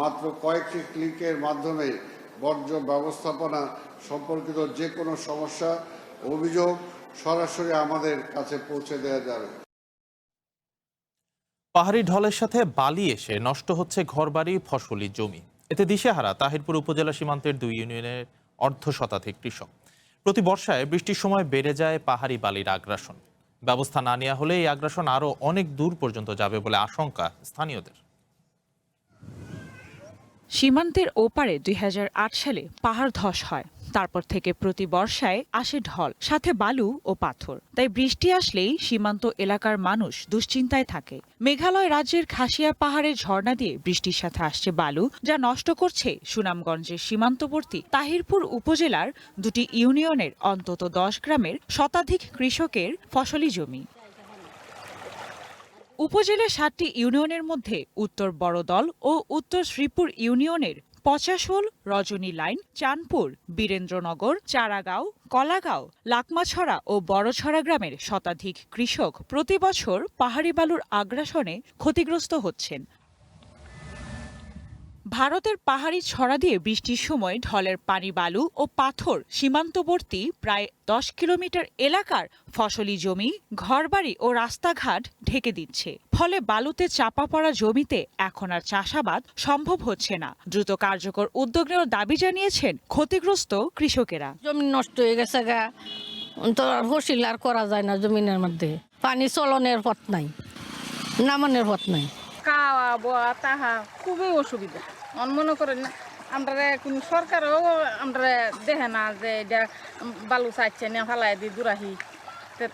মাত্র কয়েকটি ক্লিকের মাধ্যমে বর্জ্য ব্যবস্থাপনা সম্পর্কিত যে কোনো সমস্যা অভিযোগ সরাসরি আমাদের কাছে পৌঁছে দেওয়া যাবে।
পাহাড়ি ঢলের সাথে বালি এসে নষ্ট হচ্ছে ঘরবাড়ি, ফসলি জমি। এতে দিশেহারা তাহিরপুর উপজেলা সীমান্তের 2 ইউনিয়নের অর্ধশতাধিক কৃষক। প্রতি বর্ষায় বৃষ্টির সময় বেড়ে যায় পাহাড়ি বালির আগ্রাসন। ব্যবস্থা না নেওয়া হলে এই আগ্রাসন আরও অনেক দূর পর্যন্ত যাবে বলে আশঙ্কা স্থানীয়দের।
সীমান্তের ওপারে 2008 সালে পাহাড় ধস হয়। তারপর থেকে প্রতি বর্ষায় আসে ঢল, সাথে বালু ও পাথর। তাই বৃষ্টি আসলেই সীমান্ত এলাকার মানুষ দুশ্চিন্তায় থাকে। মেঘালয় রাজ্যের খাসিয়া পাহাড়ের ঝর্ণা দিয়ে বৃষ্টির সাথে আসছে বালু, যা নষ্ট করছে সুনামগঞ্জের সীমান্তবর্তী তাহিরপুর উপজেলার 2টি ইউনিয়নের অন্তত 10 গ্রামের শতাধিক কৃষকের ফসলি জমি। উপজেলার 7টি ইউনিয়নের মধ্যে উত্তর বড়দল ও উত্তর শ্রীপুর ইউনিয়নের পচাশোল, রজনী লাইন, চাঁদপুর, বীরেন্দ্রনগর, চারাগাঁও, কলাগাঁও, লাকমাছড়া ও বড়ছড়া গ্রামের শতাধিক কৃষক প্রতি বছর পাহাড়ি বালুর আগ্রাসনে ক্ষতিগ্রস্ত হচ্ছেন। ভারতের পাহাড়ি ছড়া দিয়ে বৃষ্টির সময় ঢলের পানি, বালু ও পাথর সীমান্তবর্তী প্রায় 10 কিলোমিটার এলাকার ফসলি জমি, ঘরবাড়ি ও রাস্তাঘাট ঢেকে দিচ্ছে। ফলে বালুতে চাপা পড়া জমিতে এখন আর চাষাবাদ সম্ভব হচ্ছে না। দ্রুত কার্যকর উদ্যোগ নেওয়ার দাবি জানিয়েছেন ক্ষতিগ্রস্ত কৃষকেরা।
জমি নষ্ট হয়ে গেছে গা, তো ফসল আর করা যায় না। জমিনের মধ্যে পানি চলনের পথ নাই, নামানোর পথ নাই।
খাওয়া বোয়া তাহা খুবই অসুবিধা। মনে করেন না আমরা কোন সরকারও আমরা দেখে না যে এটা বালু চাইছে না ফেলাই দিয়ে দূরাহি,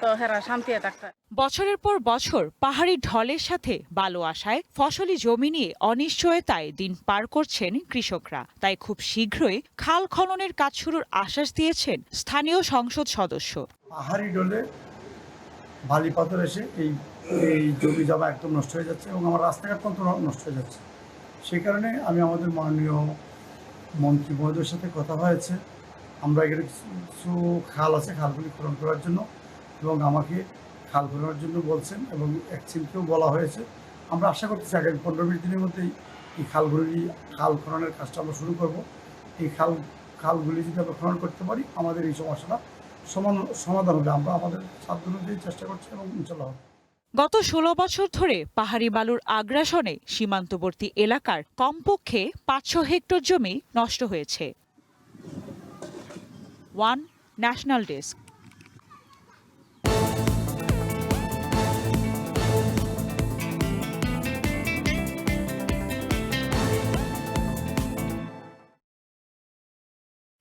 তো হেরা শান্তি থাকতে।
বছরের পর বছর পাহাড়ি ঢলের সাথে বালু আসায় ফসলি জমি নিয়ে অনিশ্চয়তায় দিন পার করছেন কৃষকরা। তাই খুব শীঘ্রই খাল খননের কাজ শুরুর আশ্বাস দিয়েছেন স্থানীয় সংসদ সদস্য।
পাহাড়ি ঢলে বালি পাথর এসে এই জমি জমা একদম নষ্ট হয়ে যাচ্ছে এবং আমার রাস্তাঘাট তন্ত্র নষ্ট হয়ে যাচ্ছে। সেই কারণে আমি আমাদের মাননীয় মন্ত্রী মহোদয়ের সাথে কথা হয়েছে। আমরা এখানে কিছু খাল আছে, খালগুলি খনন করার জন্য, এবং আমাকে খাল খননের জন্য বলছেন এবং এক্সিমকেও বলা হয়েছে। আমরা আশা করতেছি আগামী 15-20 দিনের মধ্যেই এই খাল খননের কাজটা আমরা শুরু করব। এই খালগুলি যদি আমরা খনন করতে পারি আমাদের এই সমস্যাটা সমাধান হবে। আমরা আমাদের সাধ্য অনুযায়ী চেষ্টা করছি এবং ইনশাল্লাহ হবে।
গত 16 বছর ধরে পাহাড়ি বালুর আগ্রাসনে সীমান্তবর্তী এলাকার কমপক্ষে 500 হেক্টর জমি নষ্ট হয়েছে। One national desk.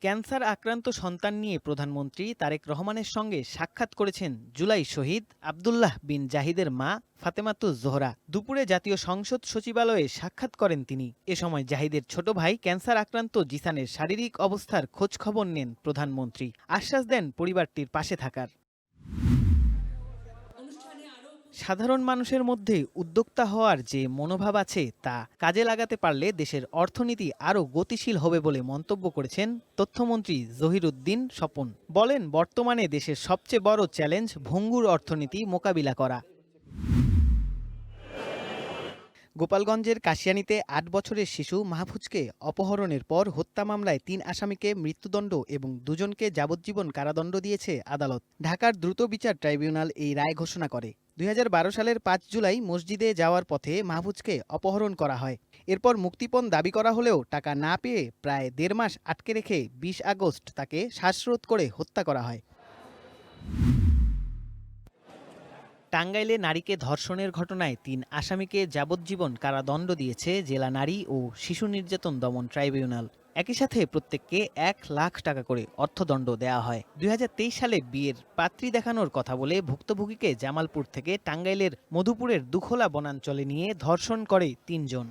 ক্যান্সার আক্রান্ত সন্তান নিয়ে প্রধানমন্ত্রী তারেক রহমানের সঙ্গে সাক্ষাৎ করেছেন জুলাই শহীদ আব্দুল্লাহ বিন জাহিদের মা ফাতেমাতুজ জোহরা। দুপুরে জাতীয় সংসদ সচিবালয়ে সাক্ষাৎ করেন তিনি। এ সময় জাহিদের ছোট ভাই ক্যান্সার আক্রান্ত জিসানের শারীরিক অবস্থার খোঁজ খবর নেন প্রধানমন্ত্রী। আশ্বাস দেন পরিবারটির পাশে থাকার। সাধারণ মানুষের মধ্যে উদ্যোক্তা হওয়ার যে মনোভাব আছে তা কাজে লাগাতে পারলে দেশের অর্থনীতি আরও গতিশীল হবে বলে মন্তব্য করেছেন তথ্যমন্ত্রী জহিরুদ্দিন স্বপন। বলেন, বর্তমানে দেশের সবচেয়ে বড় চ্যালেঞ্জ ভঙ্গুর অর্থনীতি মোকাবিলা করা। গোপালগঞ্জের কাশিয়ানীতে ৮ বছরের শিশু মাহফুজকে অপহরণের পর হত্যা মামলায় ৩ আসামিকে মৃত্যুদণ্ড এবং 2 জনকে যাবজ্জীবন কারাদণ্ড দিয়েছে আদালত। ঢাকার দ্রুত বিচার ট্রাইব্যুনাল এই রায় ঘোষণা করে। 2012 সালের 5 জুলাই মসজিদে যাওয়ার পথে মাহফুজকে অপহরণ করা হয়। এরপর মুক্তিপণ দাবি করা হলেও টাকা না পেয়ে প্রায় 1.5 মাস আটকে রেখে 20 আগস্ট তাকে শ্বাসরোধ করে হত্যা করা হয়। টাঙ্গাইলে নারীকে ধর্ষণের ঘটনায় 3 আসামিকে যাবজ্জীবন কারাদণ্ড দিয়েছে জেলা নারী ও শিশু নির্যাতন দমন ট্রাইব্যুনাল। একই সাথে প্রত্যেককে 1 লাখ টাকা করে অর্থদণ্ড দেওয়া হয়। 2023 সালে বিয়ের পাত্রী দেখানোর কথা বলে ভুক্তভোগীকে জামালপুর থেকে টাঙ্গাইলের মধুপুরের দুখোলা বনাঞ্চলে নিয়ে ধর্ষণ করে 3 জন।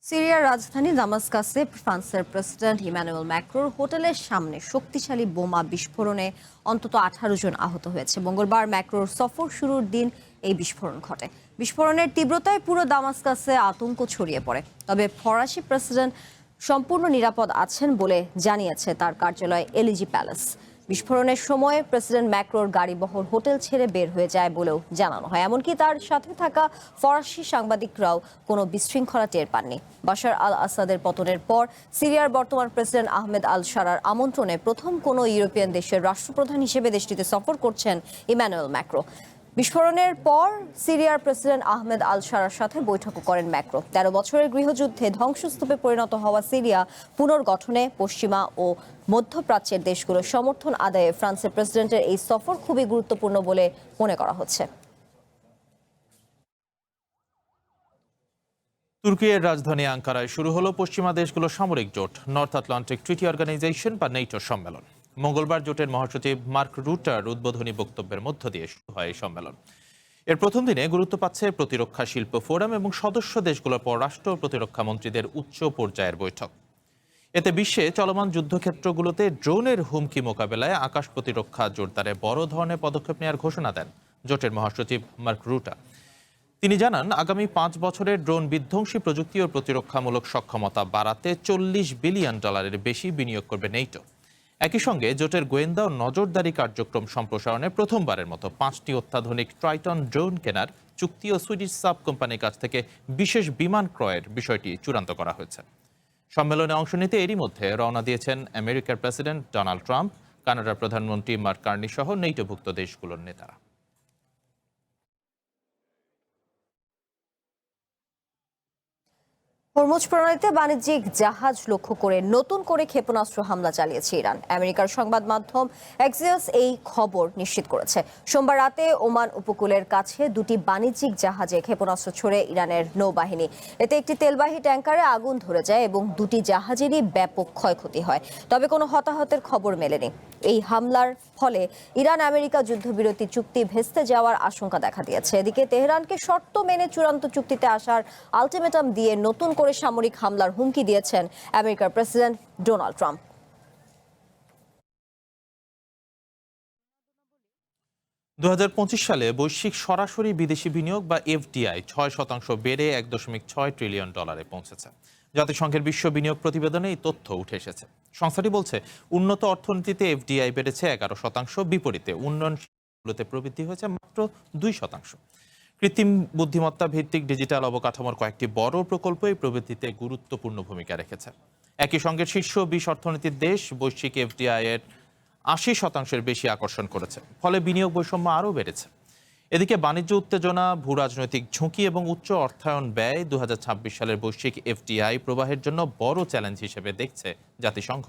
সিরিয়ার রাজধানী দামাস্কাসে ফ্রান্সের প্রেসিডেন্ট ইমানুয়েল ম্যাক্রোর হোটেলের সামনে শক্তিশালী বোমা বিস্ফোরণে অন্তত 18 জন আহত হয়েছে। মঙ্গলবার ম্যাক্রোর সফর শুরুর দিন এই বিস্ফোরণ ঘটে। বিস্ফোরণের তীব্রতায় পুরো দামাস্কাসে আতঙ্ক ছড়িয়ে পড়ে। তবে ফরাসি প্রেসিডেন্ট সম্পূর্ণ নিরাপদ আছেন বলে জানিয়েছে তার কার্যালয় এলিজি প্যালেস। বিস্ফোরণের সময় প্রেসিডেন্ট ম্যাক্রোর গাড়িবহর হোটেল ছেড়ে বের হয়ে যায় বলেও জানানো হয়। এমনকি তার সাথে থাকা ফরাসি সাংবাদিকরাও কোনো বিশৃঙ্খলা টের পাননি। বাশার আল আসাদের পতনের পর সিরিয়ার বর্তমান প্রেসিডেন্ট আহমেদ আল শারার আমন্ত্রণে প্রথম কোনো ইউরোপিয়ান দেশের রাষ্ট্রপ্রধান হিসেবে দেশটিতে সফর করছেন ইমানুয়েল ম্যাক্রো। বিস্ফোরণের পর সিরিয়ার প্রেসিডেন্ট আহমেদ আল শারার সাথে বৈঠকও করেন ম্যাক্রো। 13 বছরের গৃহযুদ্ধে ধ্বংসস্তূপে পরিণত হওয়া সিরিয়া পুনর্গঠনে পশ্চিমা ও মধ্যপ্রাচ্যের দেশগুলোর সমর্থন আদায়ে ফ্রান্সের প্রেসিডেন্টের এই সফর খুবই গুরুত্বপূর্ণ বলে মনে করা হচ্ছে।
তুর্কির রাজধানী আঙ্কারায় শুরু হলো পশ্চিমা দেশগুলোর সামরিক জোট নর্থ আটলান্টিক ট্রিটি অর্গানাইজেশন বা নেটোর সম্মেলন। মঙ্গলবার জোটের মহাসচিব মার্ক রুটার উদ্বোধনী বক্তব্যের মধ্য দিয়ে শুরু হয় এই সম্মেলন। এর প্রথম দিনে গুরুত্ব পাচ্ছে প্রতিরক্ষা শিল্প ফোরাম এবং সদস্য দেশগুলোর পররাষ্ট্র প্রতিরক্ষা মন্ত্রীদের উচ্চ পর্যায়ের বৈঠক। এতে বিশ্বে চলমান যুদ্ধক্ষেত্রগুলোতে ড্রোনের হুমকি মোকাবেলায় আকাশ প্রতিরক্ষা জোরদারে বড় ধরনের পদক্ষেপ নেওয়ার ঘোষণা দেন জোটের মহাসচিব মার্ক রুটা। তিনি জানান, আগামী 5 বছরের ড্রোন বিধ্বংসী প্রযুক্তি ও প্রতিরক্ষামূলক সক্ষমতা বাড়াতে $40 বিলিয়ন বেশি বিনিয়োগ করবে নেটো। একই সঙ্গে জোটের গোয়েন্দা ও নজরদারি কার্যক্রম সম্প্রসারণে প্রথমবারের মতো 5টি অত্যাধুনিক ট্রাইটন ড্রোন কেনার চুক্তি ও সুইডিশ সাব কোম্পানির কাছ থেকে বিশেষ বিমান ক্রয়ের বিষয়টি চূড়ান্ত করা হয়েছে। সম্মেলনে অংশ নিতে এরই মধ্যে রওনা দিয়েছেন আমেরিকার প্রেসিডেন্ট ডোনাল্ড ট্রাম্প, কানাডার প্রধানমন্ত্রী মার্ক কার্নি সহ নেটোভুক্ত দেশগুলোর নেতারা।
হরমুজ প্রণালীতে বাণিজ্যিক জাহাজ লক্ষ্য করে নতুন করে ক্ষেপণাস্ত্র হামলা চালিয়েছে ইরান। আমেরিকার সংবাদ মাধ্যম এক্সিওস এই খবর নিশ্চিত করেছে। সোমবার রাতে ওমান উপকূলের কাছে 2টি বাণিজ্যিক জাহাজে ক্ষেপণাস্ত্র ছোড়ে ইরানের নৌবাহিনী। এতে একটি তেলবাহী ট্যাঙ্কারে আগুন ধরে যায় এবং 2টি জাহাজেরই ব্যাপক ক্ষয়ক্ষতি হয়। তবে কোনো হতাহতের খবর মেলেনি। এই হামলার ফলে ইরান আমেরিকা যুদ্ধবিরতি চুক্তি ভেস্তে যাওয়ার আশঙ্কা দেখা দিয়েছে। এদিকে তেহরানকে শর্ত মেনে চূড়ান্ত চুক্তিতে আসার আলটিমেটাম দিয়ে নতুন করে সামরিক হামলার হুমকি দিয়েছেন আমেরিকার প্রেসিডেন্ট ডোনাল্ড ট্রাম্প।
2025 সালে বৈশ্বিক সরাসরি বিদেশি বিনিয়োগ বা এফডিআই 6% বেড়ে $1.6 ট্রিলিয়ন পৌঁছেছে। জাতিসংঘের বিশ্ব বিনিয়োগ প্রতিবেদনে এই তথ্য উঠে এসেছে। সংস্থাটি বলছে, উন্নত অর্থনীতিতে এফডিআই বেড়েছে 11%, বিপরীতে উন্নয়নশীলগুলোতে প্রবৃদ্ধি হয়েছে মাত্র 2%। কৃত্রিম বুদ্ধিমত্তা ভিত্তিক ডিজিটাল অবকাঠামোর কয়েকটি বড় প্রকল্প এই প্রবৃদ্ধিতে গুরুত্বপূর্ণ ভূমিকা রেখেছে। একই সঙ্গে শীর্ষ 20 অর্থনীতির দেশ বৈশ্বিক এফডিআই এর 80% বেশি আকর্ষণ করেছে। ফলে বিনিয়োগ বৈষম্য আরও বেড়েছে। এদিকে বাণিজ্য উত্তেজনা, ভূরাজনৈতিক ঝুঁকি এবং উচ্চ অর্থায়ন ব্যয় 2026 সালের বৈশ্বিক এফডিআই প্রবাহের জন্য বড় চ্যালেঞ্জ হিসেবে দেখছে জাতিসংঘ।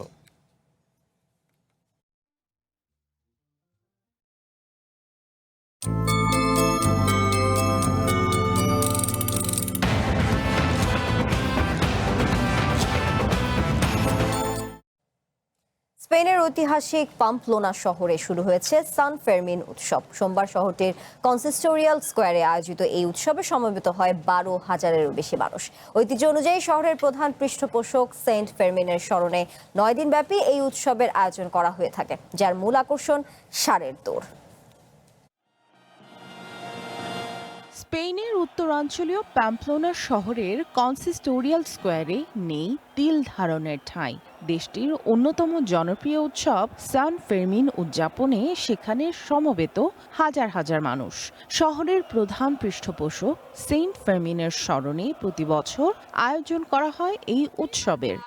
স্পেনের ঐতিহাসিক পাম্পলোনা শহরে শুরু হয়েছে সান ফেরমিন উৎসব। সোমবার শহরটির কনসিস্টোরিয়াল স্কোয়ারে আয়োজিত এই উৎসবে সমবেত হয় 12,000-এরও বেশি মানুষ। ঐতিহ্য অনুযায়ী শহরের প্রধান পৃষ্ঠপোষক সেন্ট ফেরমিনের স্মরণে 9 দিনব্যাপী এই উৎসবের আয়োজন করা হয়ে থাকে, যার মূল আকর্ষণ ষাঁড়ের দৌড়।
স্পেনের উত্তরাঞ্চলীয় প্যাম্পলোনা শহরের কনসিস্টোরিয়াল স্কোয়ারে নেই তিল ধারণের ঠাঁই। দেশটির অন্যতম জনপ্রিয় উৎসব সান ফেরমিন উদযাপনে সেখানে সমবেত হাজার হাজার মানুষ। শহরের প্রধান পৃষ্ঠপোষক সেন্ট ফেরমিনের স্মরণে প্রতি বছর আয়োজন করা হয় এই উৎসবের।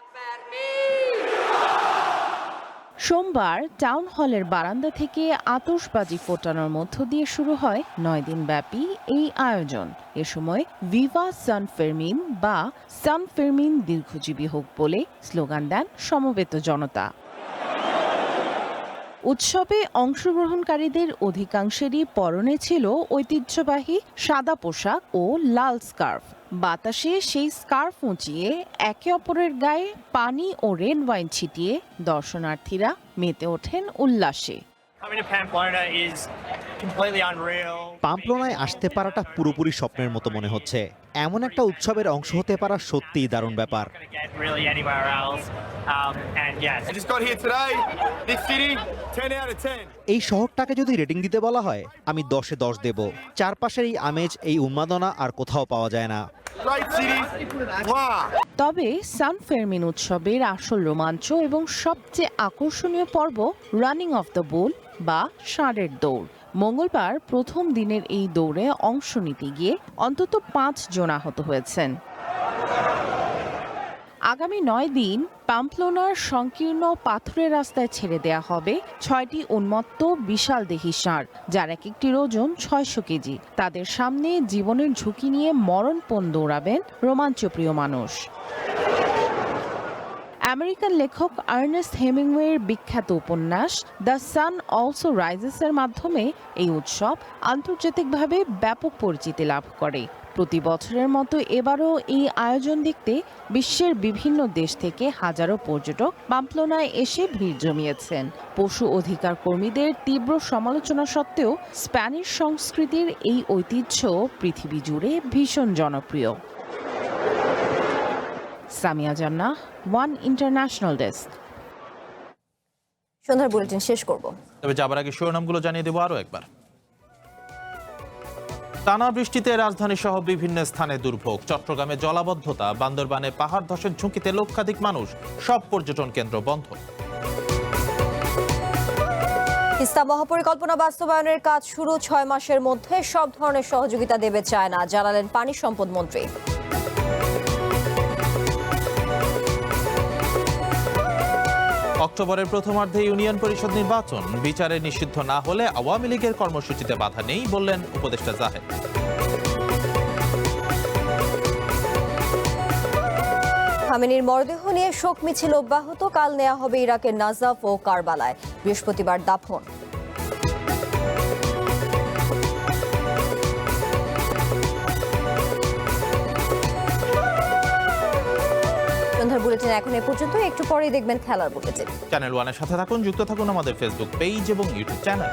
সোমবার টাউন হলের বারান্দা থেকে আতশবাজি ফোটানোর মধ্য দিয়ে শুরু হয় 9 দিনব্যাপী এই আয়োজন। এ সময় ভিভা সান ফেরমিন বা সান ফেরমিন দীর্ঘজীবী হোক বলে স্লোগান দেন সমবেত জনতা। উৎসবে অংশগ্রহণকারীদের অধিকাংশেরই পরনে ছিল ঐতিহ্যবাহী সাদা পোশাক ও লাল স্কার্ফ। বাতাসে সেই স্কার্ফ উঁচিয়ে একে অপরের গায়ে পানি ও রেড ওয়াইন ছিটিয়ে দর্শনার্থীরা মেতে ওঠেন উল্লাসে।
পাম্পলোনায় আসতে পারাটা পুরোপুরি স্বপ্নের মতো মনে হচ্ছে। এমন একটা উৎসবের অংশ হতে পারা সত্যিই দারুণ ব্যাপার। এই শহরটাকে যদি রেটিং দিতে বলা হয়, আমি 10-এ 10 দেব। চারপাশের এই আমেজ, এই উন্মাদনা আর কোথাও পাওয়া যায় না।
তবে সান ফেরমিন উৎসবের আসল রোমাঞ্চ এবং সবচেয়ে আকর্ষণীয় পর্ব রানিং অফ দ্য বুল বা ষাঁড়ের দৌড়। মঙ্গলবার প্রথম দিনের এই দৌড়ে অংশ নিতে গিয়ে অন্তত 5 জন আহত হয়েছেন। আগামী 9 দিন পাম্পলোনার সংকীর্ণ পাথুরে রাস্তায় ছেড়ে দেয়া হবে 6টি উন্মত্ত বিশাল দেহী ষাঁড়, যার এক একটির ওজন 600 কেজি। তাদের সামনে জীবনের ঝুঁকি নিয়ে মরণপণ দৌড়াবেন রোমাঞ্চপ্রিয় মানুষ। আমেরিকান লেখক আর্নেস্ট হেমিংওয়ের বিখ্যাত উপন্যাস দ্য সান অলসো রাইজেসের মাধ্যমে এই উৎসব আন্তর্জাতিকভাবে ব্যাপক পরিচিতি লাভ করে। প্রতি বছরের মতো এবারও এই আয়োজন দেখতে বিশ্বের বিভিন্ন দেশ থেকে হাজারো পর্যটক পাম্পলোনায় এসে ভিড় জমিয়েছেন। পশু অধিকার কর্মীদের তীব্র সমালোচনা সত্ত্বেও স্প্যানিশ সংস্কৃতির এই ঐতিহ্য পৃথিবী জুড়ে ভীষণ জনপ্রিয়। সামিয়া জান্নাহ, ওয়ান ইন্টারন্যাশনাল ডেস্ক।
সন্ধ্যার বুলেটিন শেষ করব,
তবে যাবার আগে শিরোনামগুলো জানিয়ে দেবো আরো একবার। টানা বৃষ্টিতে রাজধানী সহ বিভিন্ন স্থানে দুর্ভোগ। চট্টগ্রামে জলাবদ্ধতা, বান্দরবানে পাহাড় ধসের ঝুঁকিতে লক্ষাধিক মানুষ, সব পর্যটন কেন্দ্র বন্ধ।
তিস্তা মহাপরিকল্পনা বাস্তবায়নের কাজ শুরু 6 মাসের মধ্যে সব ধরনের সহযোগিতা দেবে চায়না, জানালেন পানি সম্পদ মন্ত্রী।
অক্টোবরের প্রথমার্ধে ইউনিয়ন পরিষদ নির্বাচন, বিচারে নিষিদ্ধ না হলে আওয়ামী লীগের কর্মসূচিতে বাধা নেই বললেন উপদেষ্টা জাহেদ।
খামেনির মরদেহ নিয়ে শোক মিছিল অব্যাহত, কাল নেওয়া হবে ইরাকের নাজাফ ও কারবালায়, বৃহস্পতিবার দাফন। সন্ধ্যার বুলেটিন এখন এ পর্যন্ত। একটু পরেই দেখবেন খেলার বুলেটিন।
চ্যানেল ওয়ানের সাথে থাকুন, যুক্ত থাকুন আমাদের ফেসবুক পেজ এবং ইউটিউব চ্যানেল।